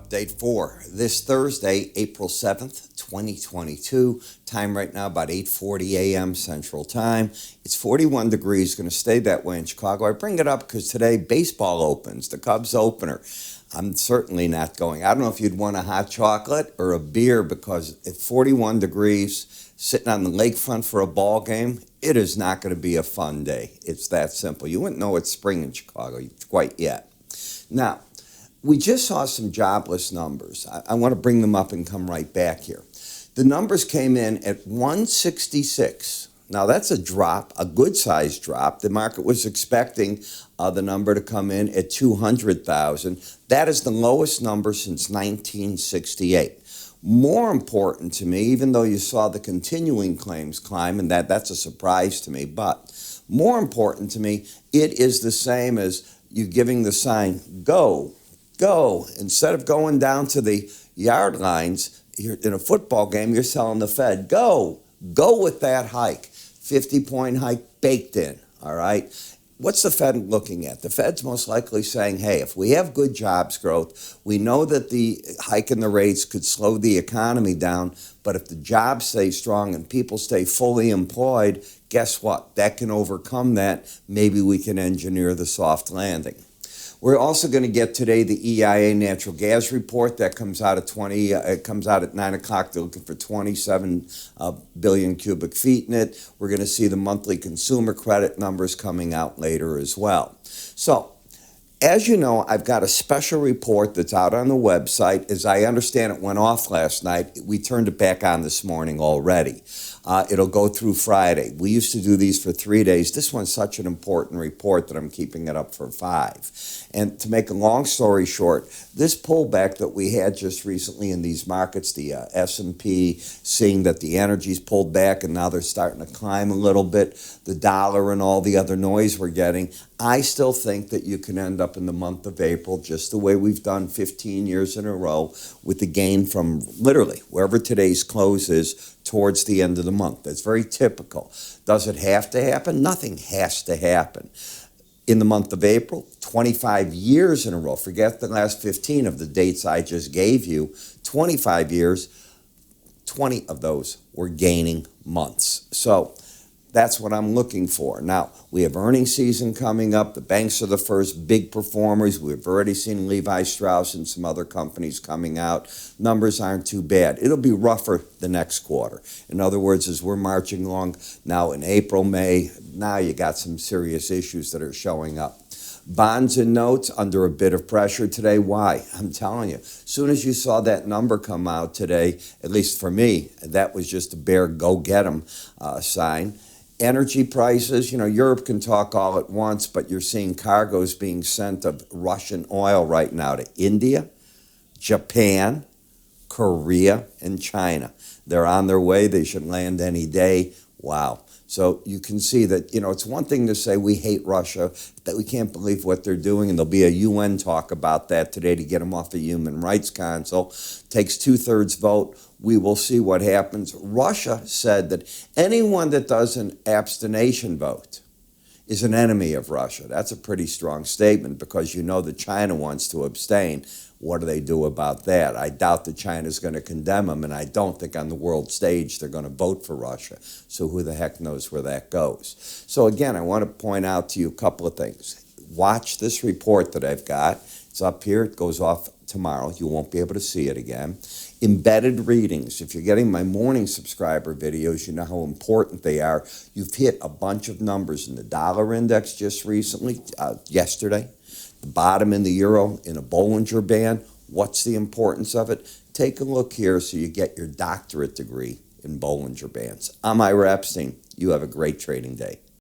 update for this Thursday, April 7th, 2022. Time right now about 8:40 a.m. Central Time. It's 41 degrees, going to stay that way in Chicago. I bring it up because today baseball opens, the Cubs opener. I'm certainly not going. I don't know if you'd want a hot chocolate or a beer because at 41 degrees, sitting on the lakefront for a ball game, it is not going to be a fun day. It's that simple. You wouldn't know it's spring in Chicago quite yet. Now, we just saw some jobless numbers. I want to bring them up and come right back here. The numbers came in at 166. Now, that's a drop, a good-sized drop. The market was expecting the number to come in at 200,000. That is the lowest number since 1968. More important to me, even though you saw the continuing claims climb, and that's a surprise to me, but more important to me, it is the same as you giving the sign, go, go. Instead of going down to the yard lines, you're in a football game, you're telling the Fed, go with that hike. 50-point hike baked in, all right? What's the Fed looking at? The Fed's most likely saying, hey, if we have good jobs growth, we know that the hike in the rates could slow the economy down, but if the jobs stay strong and people stay fully employed, guess what? That can overcome that. Maybe we can engineer the soft landing. We're also going to get today the EIA natural gas report that comes out at it comes out at 9 o'clock. They're looking for 27 billion cubic feet in it. We're going to see the monthly consumer credit numbers coming out later as well. So, as you know, I've got a special report that's out on the website. As I understand, it went off last night. We turned it back on this morning already. It'll go through Friday. We used to do these for 3 days. This one's such an important report that I'm keeping it up for 5. And to make a long story short, this pullback that we had just recently in these markets, the S&P, seeing that the energy's pulled back and now they're starting to climb a little bit, the dollar and all the other noise we're getting, I still think that you can end up in the month of April, just the way we've done 15 years in a row, with the gain from literally wherever today's close is towards the end of the month. That's very typical. Does it have to happen? Nothing has to happen. In the month of April, 25 years in a row, forget the last 15 of the dates I just gave you, 25 years, 20 of those were gaining months. So that's what I'm looking for. Now, we have earnings season coming up. The banks are the first big performers. We've already seen Levi Strauss and some other companies coming out. Numbers aren't too bad. It'll be rougher the next quarter. In other words, as we're marching along now in April, May, now you got some serious issues that are showing up. Bonds and notes under a bit of pressure today. Why? I'm telling you, as soon as you saw that number come out today, at least for me, that was just a bare go get 'em sign. Energy prices, Europe can talk all at once, but you're seeing cargoes being sent of Russian oil right now to India, Japan, Korea, and China. They're on their way. They should land any day. Wow. So you can see that, it's one thing to say we hate Russia, that we can't believe what they're doing, and there'll be a UN talk about that today to get them off the Human Rights Council. Takes 2/3 vote. We will see what happens. Russia said that anyone that does an abstention vote is an enemy of Russia. That's a pretty strong statement because you know that China wants to abstain. What do they do about that? I doubt that China's going to condemn them, and I don't think on the world stage they're going to vote for Russia. So who the heck knows where that goes? So again, I want to point out to you a couple of things. Watch this report that I've got. It's up here. It goes off tomorrow. You won't be able to see it again. Embedded readings. If you're getting my morning subscriber videos, you know how important they are. You've hit a bunch of numbers in the dollar index just recently, yesterday. The bottom in the euro in a Bollinger Band. What's the importance of it? Take a look here so you get your doctorate degree in Bollinger Bands. I'm Ira Epstein. You have a great trading day.